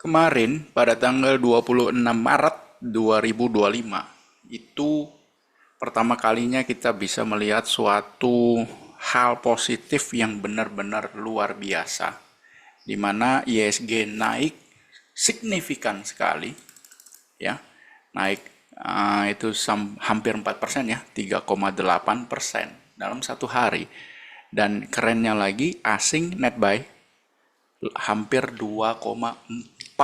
Kemarin pada tanggal 26 Maret 2025 itu pertama kalinya kita bisa melihat suatu hal positif yang benar-benar luar biasa, di mana ISG naik signifikan sekali, ya, naik itu hampir 4% ya, 3,8% dalam satu hari. Dan kerennya lagi, asing net buy hampir 2,4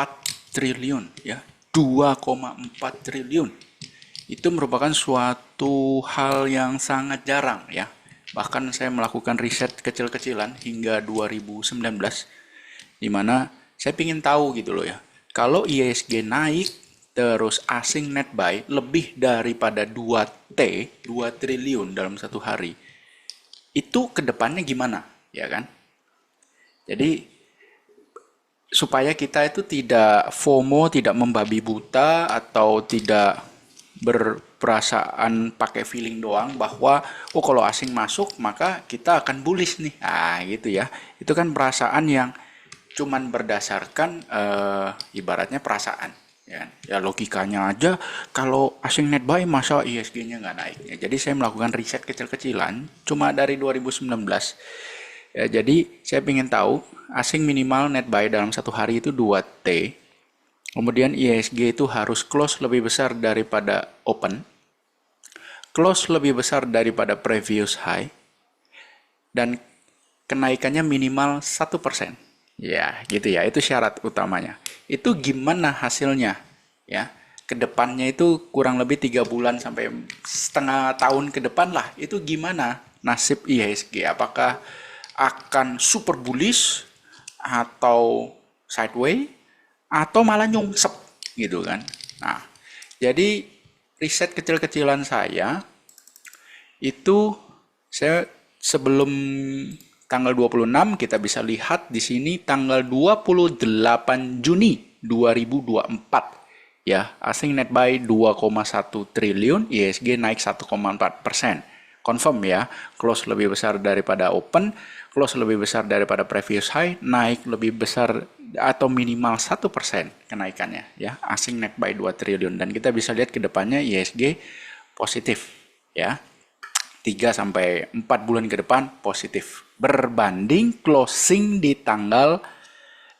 triliun ya, 2,4 triliun. Itu merupakan suatu hal yang sangat jarang ya. Bahkan saya melakukan riset kecil-kecilan hingga 2019, di mana saya ingin tahu gitu loh ya. Kalau ISG naik terus asing net buy lebih daripada 2 triliun dalam satu hari, itu kedepannya gimana ya kan? Jadi supaya kita itu tidak FOMO, tidak membabi buta, atau tidak berperasaan pakai feeling doang bahwa oh kalau asing masuk maka kita akan bullish nih. Ah gitu ya. Itu kan perasaan yang cuman berdasarkan ibaratnya perasaan. Ya, ya logikanya aja kalau asing net buy masa ISG-nya nggak naik. Ya, jadi saya melakukan riset kecil-kecilan cuma dari 2019. Ya, jadi saya ingin tahu asing minimal net buy dalam satu hari itu 2T. Kemudian ISG itu harus close lebih besar daripada open, close lebih besar daripada previous high, dan kenaikannya minimal 1%. Ya, gitu ya. Itu syarat utamanya. Itu gimana hasilnya? Ya, kedepannya itu kurang lebih 3 bulan sampai setengah tahun ke depan lah. Itu gimana nasib IHSG? Apakah akan super bullish atau sideways atau malah nyungsep gitu kan? Nah, jadi riset kecil-kecilan saya itu saya sebelum tanggal 26 kita bisa lihat di sini tanggal 28 Juni 2024 ya, asing net buy 2,1 triliun, ISG naik 1,4%. Confirm ya, close lebih besar daripada open, close lebih besar daripada previous high, naik lebih besar atau minimal 1% kenaikannya ya, asing net buy 2 triliun, dan kita bisa lihat ke depannya ISG positif ya. 3-4 bulan ke depan positif berbanding closing di tanggal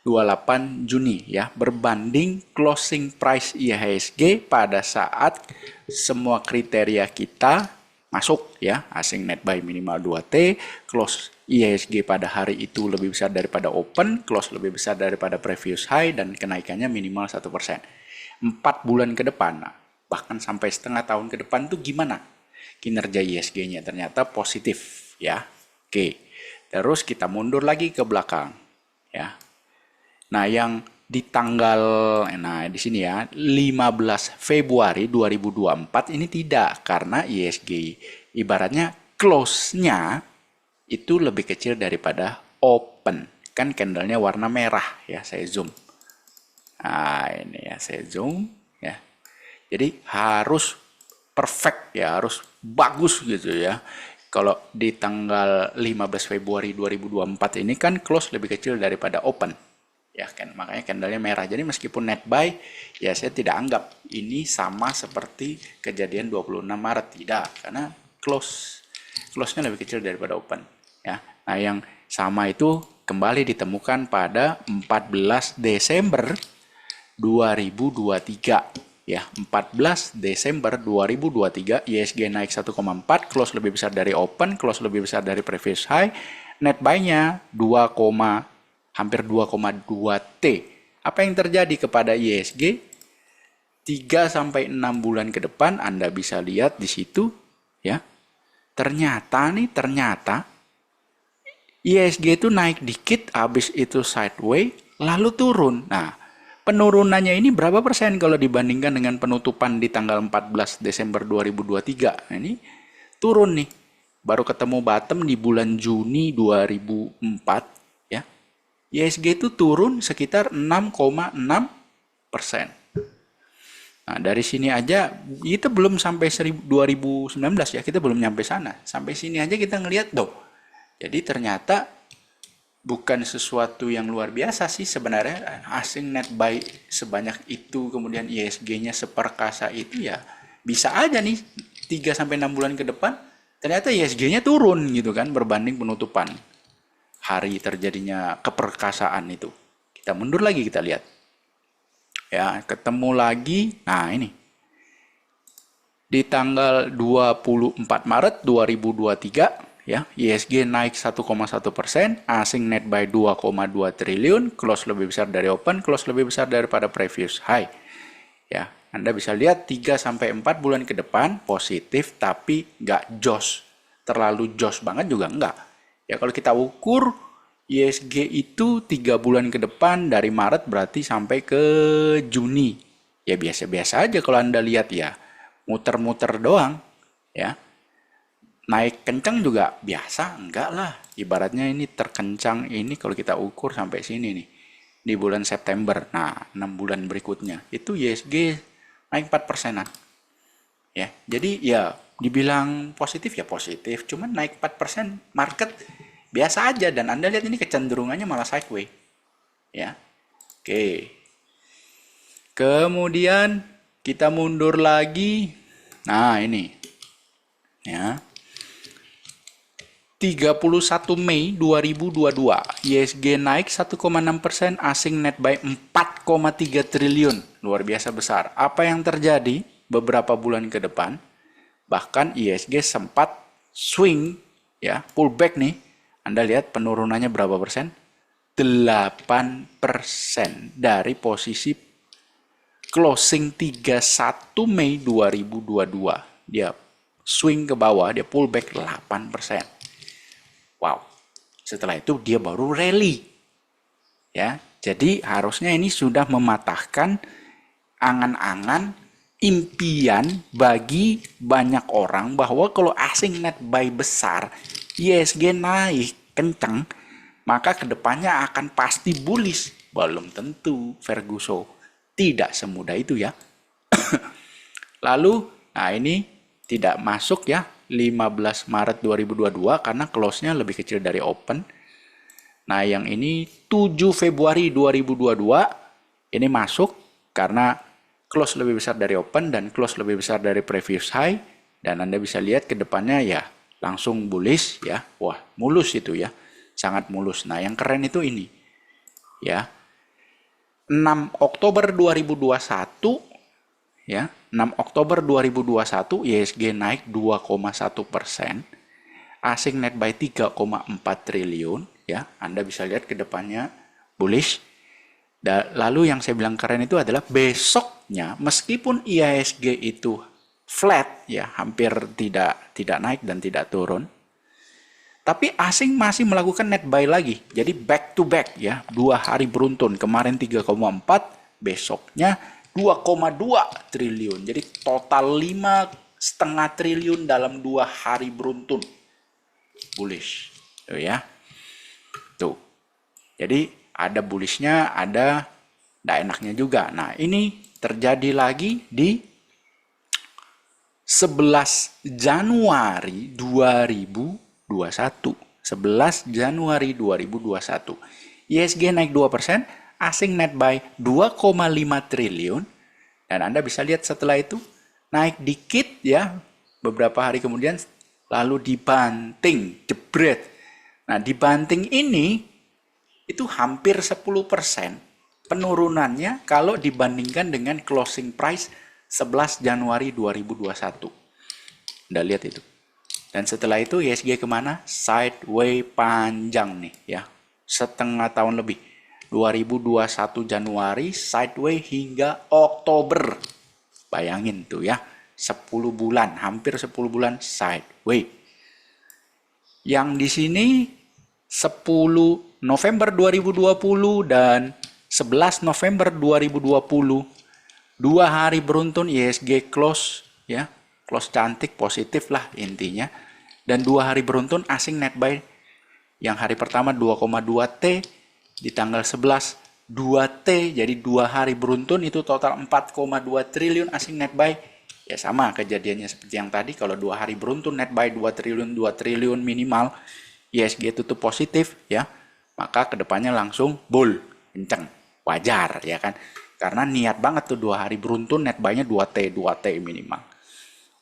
28 Juni ya, berbanding closing price IHSG pada saat semua kriteria kita masuk ya, asing net buy minimal 2T, close IHSG pada hari itu lebih besar daripada open, close lebih besar daripada previous high, dan kenaikannya minimal 1%. 4 bulan ke depan, bahkan sampai setengah tahun ke depan tuh gimana kinerja IHSG-nya? Ternyata positif ya. Oke. Terus kita mundur lagi ke belakang ya. Nah, yang di tanggal di sini ya, 15 Februari 2024 ini tidak, karena ISG ibaratnya close-nya itu lebih kecil daripada open. Kan candlenya warna merah ya, saya zoom. Nah, ini ya saya zoom ya. Jadi harus perfect ya, harus bagus gitu ya. Kalau di tanggal 15 Februari 2024 ini kan close lebih kecil daripada open. Ya kan, makanya candlenya merah. Jadi meskipun net buy, ya saya tidak anggap ini sama seperti kejadian 26 Maret, tidak, karena close-nya lebih kecil daripada open ya. Nah, yang sama itu kembali ditemukan pada 14 Desember 2023 ya. 14 Desember 2023 ISG naik 1,4, close lebih besar dari open, close lebih besar dari previous high, net buy-nya hampir 2,2 T. Apa yang terjadi kepada ISG? 3-6 bulan ke depan Anda bisa lihat di situ ya. Ternyata ISG itu naik dikit, habis itu sideways, lalu turun. Nah, penurunannya ini berapa persen kalau dibandingkan dengan penutupan di tanggal 14 Desember 2023? Nah, ini turun nih. Baru ketemu bottom di bulan Juni 2004 ya. ISG itu turun sekitar 6,6%. Nah, dari sini aja kita belum sampai 2019 ya, kita belum nyampe sana. Sampai sini aja kita ngelihat Jadi ternyata bukan sesuatu yang luar biasa sih sebenarnya. Asing net buy sebanyak itu, kemudian ISG-nya seperkasa itu, ya bisa aja nih 3 sampai 6 bulan ke depan ternyata ISG-nya turun gitu kan berbanding penutupan hari terjadinya keperkasaan itu. Kita mundur lagi, kita lihat. Ya, ketemu lagi. Nah, ini. Di tanggal 24 Maret 2023, ya, ISG naik 1,1%, asing net buy 2,2 triliun, close lebih besar dari open, close lebih besar daripada previous high. Ya, Anda bisa lihat 3 sampai 4 bulan ke depan positif, tapi nggak jos. Terlalu jos banget juga enggak. Ya, kalau kita ukur ISG itu 3 bulan ke depan dari Maret berarti sampai ke Juni. Ya biasa-biasa aja kalau Anda lihat, ya. Muter-muter doang, ya. Naik kencang juga biasa, enggak lah. Ibaratnya ini terkencang ini kalau kita ukur sampai sini nih. Di bulan September. Nah, 6 bulan berikutnya. Itu ISG naik 4%-an. Ya, jadi ya dibilang positif ya positif. Cuman naik 4% market biasa aja. Dan Anda lihat ini kecenderungannya malah sideways. Ya, oke. Kemudian kita mundur lagi. Nah, ini. Ya. 31 Mei 2022, ISG naik 1,6%, asing net buy 4,3 triliun. Luar biasa besar. Apa yang terjadi beberapa bulan ke depan? Bahkan ISG sempat swing, ya, pullback nih. Anda lihat penurunannya berapa persen? 8% dari posisi closing 31 Mei 2022. Dia swing ke bawah, dia pullback 8%. Wow. Setelah itu dia baru rally. Ya, jadi harusnya ini sudah mematahkan angan-angan impian bagi banyak orang bahwa kalau asing net buy besar, ISG naik kencang, maka kedepannya akan pasti bullish. Belum tentu, Ferguson. Tidak semudah itu ya. Lalu, nah ini tidak masuk ya, 15 Maret 2022 karena close-nya lebih kecil dari open. Nah, yang ini 7 Februari 2022 ini masuk karena close lebih besar dari open dan close lebih besar dari previous high, dan Anda bisa lihat ke depannya ya langsung bullish ya. Wah, mulus itu ya. Sangat mulus. Nah, yang keren itu ini. Ya. 6 Oktober 2021 ya, 6 Oktober 2021 ISG naik 2,1%, asing net buy 3,4 triliun ya. Anda bisa lihat ke depannya bullish. Lalu yang saya bilang keren itu adalah besoknya meskipun IHSG itu flat ya, hampir tidak naik dan tidak turun, tapi asing masih melakukan net buy lagi. Jadi back to back ya, 2 hari beruntun. Kemarin 3,4, besoknya 2,2 triliun. Jadi total 5,5 triliun dalam 2 hari beruntun. Bullish. Tuh ya. Tuh. Jadi ada bullishnya, ada tidak enaknya juga. Nah, ini terjadi lagi di 11 Januari 2021. 11 Januari 2021. ISG naik 2%, asing net buy 2,5 triliun. Dan Anda bisa lihat setelah itu naik dikit ya, beberapa hari kemudian lalu dibanting, jebret. Nah, dibanting ini itu hampir 10% penurunannya kalau dibandingkan dengan closing price 11 Januari 2021. Anda lihat itu. Dan setelah itu ISG kemana? Sideways panjang nih ya. Setengah tahun lebih. 2021 Januari sideways hingga Oktober. Bayangin tuh ya. 10 bulan, hampir 10 bulan sideways. Yang di sini 10 November 2020 dan 11 November 2020. 2 hari beruntun ISG close ya. Close cantik, positif lah intinya. Dan 2 hari beruntun asing net buy. Yang hari pertama 2,2 T, di tanggal 11 2 T, jadi 2 hari beruntun itu total 4,2 triliun asing net buy. Ya sama kejadiannya seperti yang tadi, kalau 2 hari beruntun net buy 2 triliun minimal, ISG tutup positif ya. maka kedepannya langsung bull, kenceng, wajar ya kan, karena niat banget tuh 2 hari beruntun net buy-nya 2T minimal.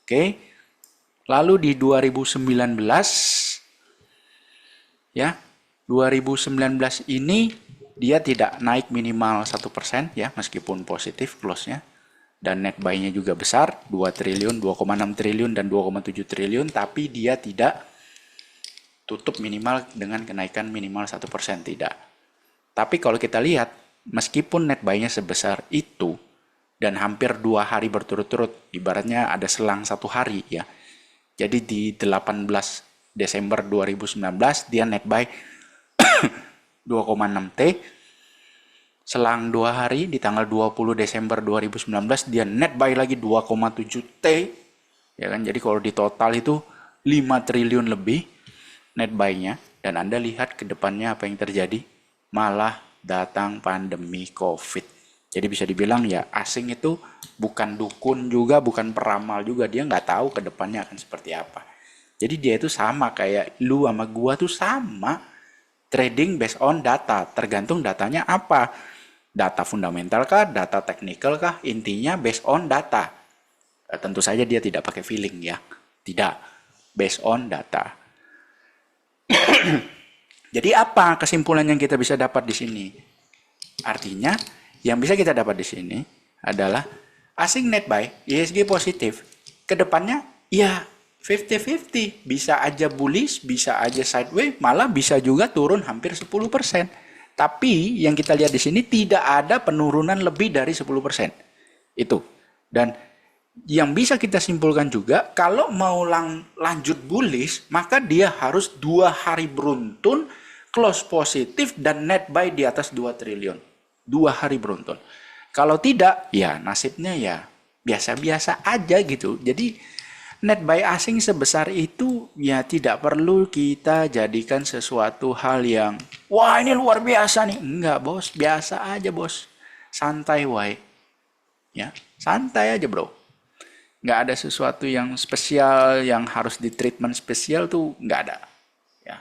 Oke, lalu di 2019 ya, 2019 ini dia tidak naik minimal 1% ya, meskipun positif close-nya, dan net buy-nya juga besar 2 triliun, 2,6 triliun dan 2,7 triliun, tapi dia tidak tutup minimal dengan kenaikan minimal 1%, tidak. Tapi kalau kita lihat, meskipun net buy-nya sebesar itu dan hampir 2 hari berturut-turut, ibaratnya ada selang 1 hari ya. Jadi di 18 Desember 2019 dia net buy 2,6 T. Selang 2 hari di tanggal 20 Desember 2019 dia net buy lagi 2,7 T. Ya kan, jadi kalau di total itu 5 triliun lebih net buy-nya, dan Anda lihat ke depannya apa yang terjadi, malah datang pandemi Covid. Jadi bisa dibilang ya, asing itu bukan dukun juga, bukan peramal juga, dia nggak tahu ke depannya akan seperti apa. Jadi dia itu sama kayak lu sama gua tuh sama, trading based on data, tergantung datanya apa. Data fundamental kah, data teknikal kah, intinya based on data. Tentu saja dia tidak pakai feeling ya, tidak, based on data. Jadi apa kesimpulan yang kita bisa dapat di sini? Artinya yang bisa kita dapat di sini adalah asing net buy, ISG positif. Kedepannya ya 50-50, bisa aja bullish, bisa aja sideways, malah bisa juga turun hampir 10%. Tapi yang kita lihat di sini tidak ada penurunan lebih dari 10%. Itu. Dan yang bisa kita simpulkan juga, kalau mau lanjut bullish, maka dia harus 2 hari beruntun, close positif, dan net buy di atas 2 triliun. 2 hari beruntun. Kalau tidak, ya nasibnya ya biasa-biasa aja gitu. Jadi net buy asing sebesar itu ya tidak perlu kita jadikan sesuatu hal yang wah ini luar biasa nih. Enggak bos, biasa aja bos. Santai wae. Ya, santai aja bro. Nggak ada sesuatu yang spesial, yang harus di treatment spesial tuh nggak ada. Ya.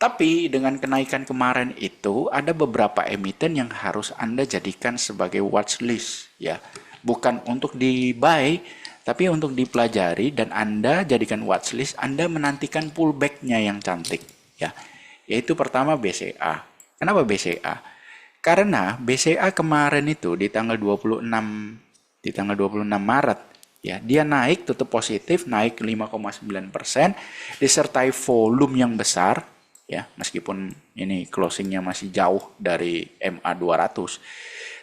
Tapi dengan kenaikan kemarin itu ada beberapa emiten yang harus Anda jadikan sebagai watchlist ya. Bukan untuk di buy, tapi untuk dipelajari, dan Anda jadikan watchlist, Anda menantikan pullback-nya yang cantik ya. Yaitu pertama BCA. Kenapa BCA? Karena BCA kemarin itu di tanggal 26 Maret ya, dia naik tutup positif, naik 5,9%, disertai volume yang besar ya, meskipun ini closingnya masih jauh dari MA 200.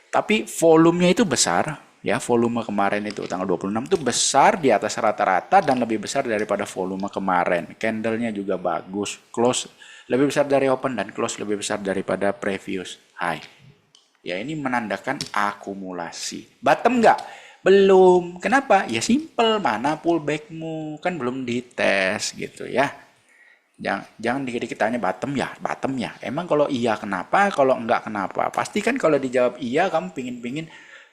Tapi volumenya itu besar ya, volume kemarin itu tanggal 26 itu besar di atas rata-rata dan lebih besar daripada volume kemarin. Candlenya juga bagus, close lebih besar dari open dan close lebih besar daripada previous high. Ya ini menandakan akumulasi. Bottom nggak? Belum. Kenapa? Ya simple, mana pullbackmu? Kan belum dites gitu ya. Jangan dikit-dikit tanya bottom ya. Emang kalau iya kenapa? Kalau enggak kenapa? Pasti kan kalau dijawab iya, kamu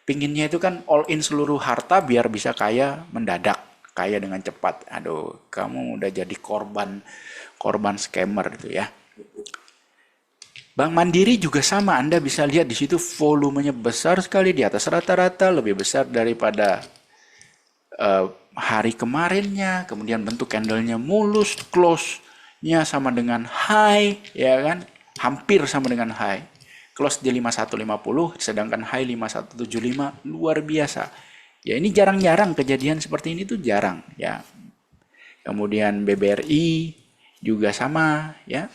pinginnya itu kan all in seluruh harta biar bisa kaya mendadak, kaya dengan cepat. Aduh, kamu udah jadi korban scammer gitu ya. Bank Mandiri juga sama, Anda bisa lihat di situ volumenya besar sekali di atas rata-rata, lebih besar daripada hari kemarinnya. Kemudian bentuk candlenya mulus, close-nya sama dengan high, ya kan? Hampir sama dengan high. Close di 5150, sedangkan high 5175, luar biasa. Ya ini jarang-jarang kejadian seperti ini tuh jarang ya. Kemudian BBRI juga sama ya.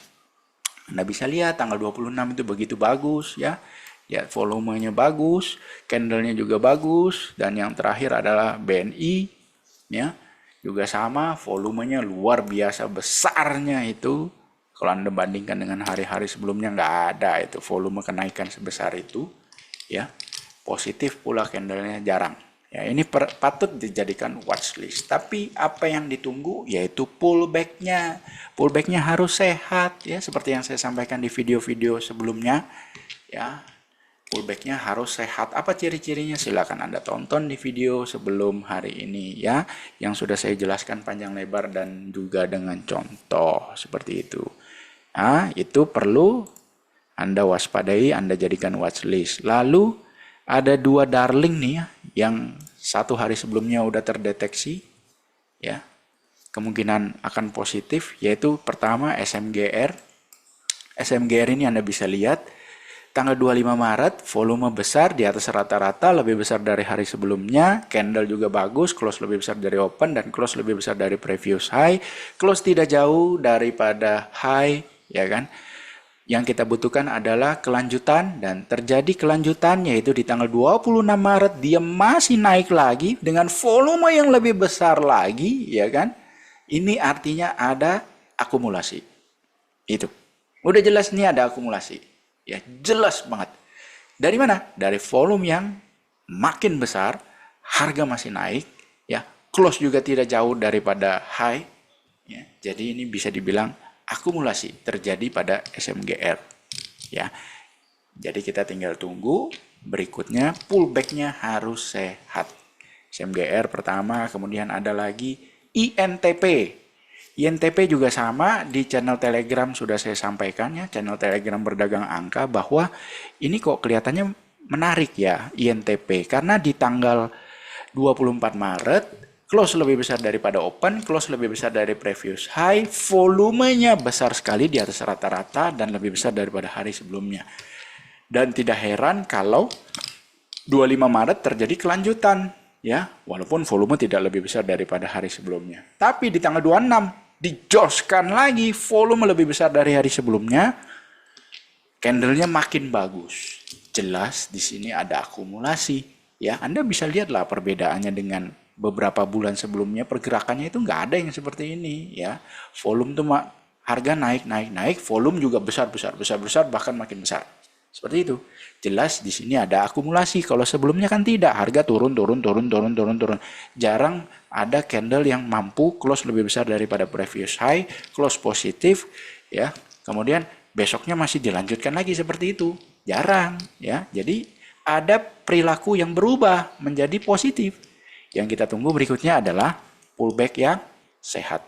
Anda bisa lihat tanggal 26 itu begitu bagus ya. Ya, volumenya bagus, candlenya juga bagus, dan yang terakhir adalah BNI ya. Juga sama, volumenya luar biasa besarnya itu. Kalau Anda bandingkan dengan hari-hari sebelumnya nggak ada itu volume kenaikan sebesar itu ya. Positif pula candlenya jarang. Ya, ini patut dijadikan watchlist. Tapi apa yang ditunggu yaitu pullback-nya. Pullback-nya harus sehat ya, seperti yang saya sampaikan di video-video sebelumnya. Ya, pullback-nya harus sehat. Apa ciri-cirinya? Silakan Anda tonton di video sebelum hari ini ya, yang sudah saya jelaskan panjang lebar dan juga dengan contoh seperti itu. Nah, itu perlu Anda waspadai, Anda jadikan watchlist. Lalu ada 2 darling nih ya, yang 1 hari sebelumnya udah terdeteksi ya. Kemungkinan akan positif, yaitu pertama SMGR. SMGR ini Anda bisa lihat tanggal 25 Maret volume besar di atas rata-rata, lebih besar dari hari sebelumnya, candle juga bagus, close lebih besar dari open dan close lebih besar dari previous high, close tidak jauh daripada high, ya kan? Yang kita butuhkan adalah kelanjutan, dan terjadi kelanjutan yaitu di tanggal 26 Maret dia masih naik lagi dengan volume yang lebih besar lagi, ya kan? Ini artinya ada akumulasi. Itu. Udah jelas nih ada akumulasi. Ya, jelas banget. Dari mana? Dari volume yang makin besar, harga masih naik, ya. Close juga tidak jauh daripada high, ya. Jadi ini bisa dibilang akumulasi terjadi pada SMGR, ya. Jadi kita tinggal tunggu berikutnya, pullback-nya harus sehat. SMGR pertama, kemudian ada lagi INTP. INTP juga sama, di channel Telegram sudah saya sampaikan ya, channel Telegram berdagang angka, bahwa ini kok kelihatannya menarik ya INTP, karena di tanggal 24 Maret close lebih besar daripada open, close lebih besar dari previous high, volumenya besar sekali di atas rata-rata dan lebih besar daripada hari sebelumnya. Dan tidak heran kalau 25 Maret terjadi kelanjutan, ya, walaupun volume tidak lebih besar daripada hari sebelumnya. Tapi di tanggal 26 dijoskan lagi, volume lebih besar dari hari sebelumnya, candlenya makin bagus. Jelas di sini ada akumulasi, ya. Anda bisa lihatlah perbedaannya dengan beberapa bulan sebelumnya, pergerakannya itu nggak ada yang seperti ini, ya. Volume tuh harga naik, volume juga besar, bahkan makin besar. Seperti itu. Jelas di sini ada akumulasi. Kalau sebelumnya kan tidak, harga turun. Jarang ada candle yang mampu close lebih besar daripada previous high, close positif, ya. Kemudian besoknya masih dilanjutkan lagi seperti itu. Jarang, ya. Jadi ada perilaku yang berubah menjadi positif. Yang kita tunggu berikutnya adalah pullback yang sehat.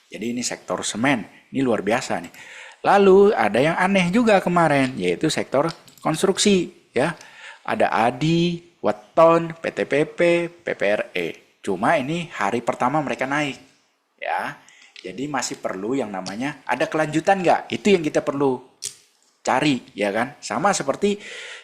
Jadi ini sektor semen, ini luar biasa nih. Lalu ada yang aneh juga kemarin, yaitu sektor konstruksi, ya. Ada ADI, Weton, PTPP, PPRE. Cuma ini hari pertama mereka naik, ya. Jadi masih perlu yang namanya ada kelanjutan nggak? Itu yang kita perlu cari, ya kan? Sama seperti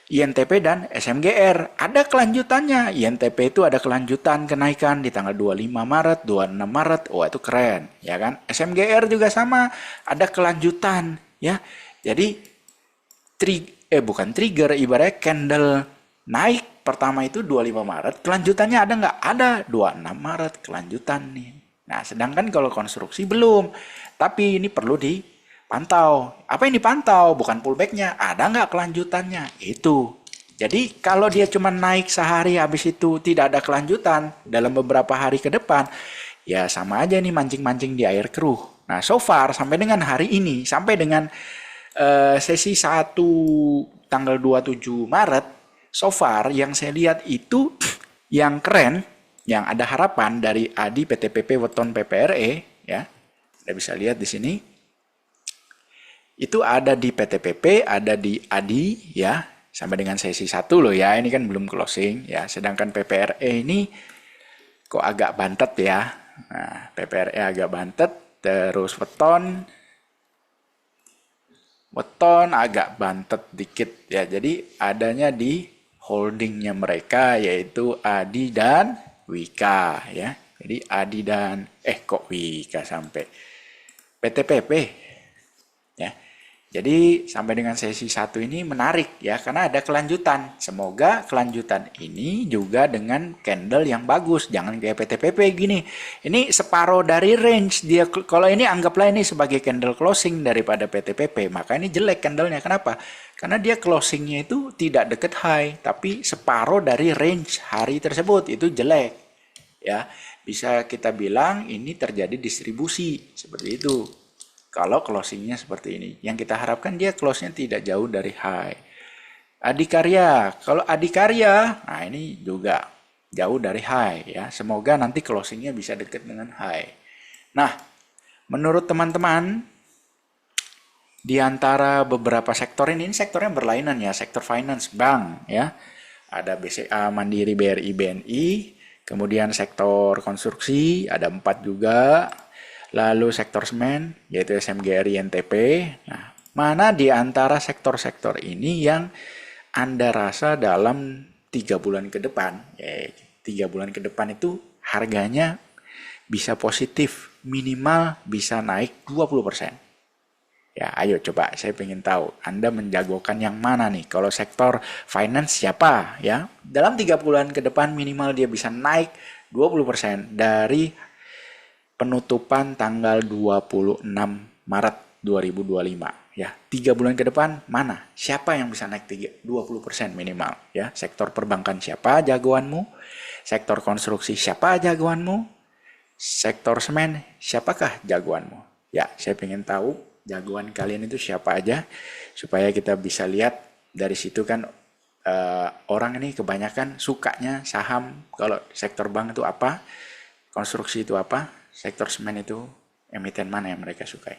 INTP dan SMGR, ada kelanjutannya. INTP itu ada kelanjutan kenaikan di tanggal 25 Maret, 26 Maret. Oh, itu keren, ya kan? SMGR juga sama, ada kelanjutan, ya. Jadi bukan trigger, ibaratnya candle naik pertama itu 25 Maret, kelanjutannya ada nggak? Ada, 26 Maret kelanjutan nih. Nah, sedangkan kalau konstruksi belum. Tapi ini perlu dipantau. Apa yang dipantau? Bukan pullbacknya. Ada nggak kelanjutannya? Itu. Jadi kalau dia cuma naik sehari habis itu tidak ada kelanjutan dalam beberapa hari ke depan, ya sama aja nih mancing-mancing di air keruh. Nah, so far sampai dengan hari ini, sampai dengan sesi 1 tanggal 27 Maret, so far yang saya lihat itu yang keren, yang ada harapan dari ADI, PTPP, Weton, PPRE, ya. Anda bisa lihat di sini. Itu ada di PTPP, ada di ADI, ya, sampai dengan sesi 1 loh ya, ini kan belum closing, ya. Sedangkan PPRE ini kok agak bantet ya. Nah, PPRE agak bantet, terus Weton agak bantet dikit ya. Jadi adanya di holdingnya mereka, yaitu ADI dan Wika, ya. Jadi ADI dan kok Wika sampai PTPP, ya. Jadi sampai dengan sesi 1 ini menarik ya, karena ada kelanjutan. Semoga kelanjutan ini juga dengan candle yang bagus, jangan kayak PTPP gini. Ini separuh dari range dia. Kalau ini anggaplah ini sebagai candle closing daripada PTPP, maka ini jelek candlenya. Kenapa? Karena dia closingnya itu tidak deket high, tapi separuh dari range hari tersebut, itu jelek. Ya, bisa kita bilang ini terjadi distribusi seperti itu. Kalau closingnya seperti ini, yang kita harapkan dia close-nya tidak jauh dari high. Adikarya, kalau Adikarya, nah ini juga jauh dari high ya. Semoga nanti closingnya bisa dekat dengan high. Nah, menurut teman-teman, Di antara beberapa sektor ini sektornya berlainan ya, sektor finance, bank ya. Ada BCA, Mandiri, BRI, BNI, kemudian sektor konstruksi ada 4 juga. Lalu sektor semen yaitu SMGRI, NTP. Nah, mana di antara sektor-sektor ini yang Anda rasa dalam 3 bulan ke depan, ya 3 bulan ke depan itu harganya bisa positif, minimal bisa naik 20%. Ya, ayo coba saya pengen tahu Anda menjagokan yang mana nih? Kalau sektor finance siapa ya? Dalam 3 bulan ke depan minimal dia bisa naik 20% dari penutupan tanggal 26 Maret 2025 ya. 3 bulan ke depan mana? Siapa yang bisa naik 20% minimal ya? Sektor perbankan siapa jagoanmu? Sektor konstruksi siapa jagoanmu? Sektor semen siapakah jagoanmu? Ya, saya pengen tahu jagoan kalian itu siapa aja supaya kita bisa lihat dari situ kan orang ini kebanyakan sukanya saham. Kalau sektor bank itu apa, konstruksi itu apa, sektor semen itu emiten mana yang mereka sukai.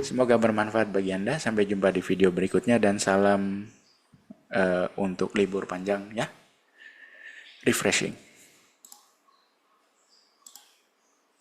Semoga bermanfaat bagi Anda. Sampai jumpa di video berikutnya dan salam untuk libur panjang ya, refreshing.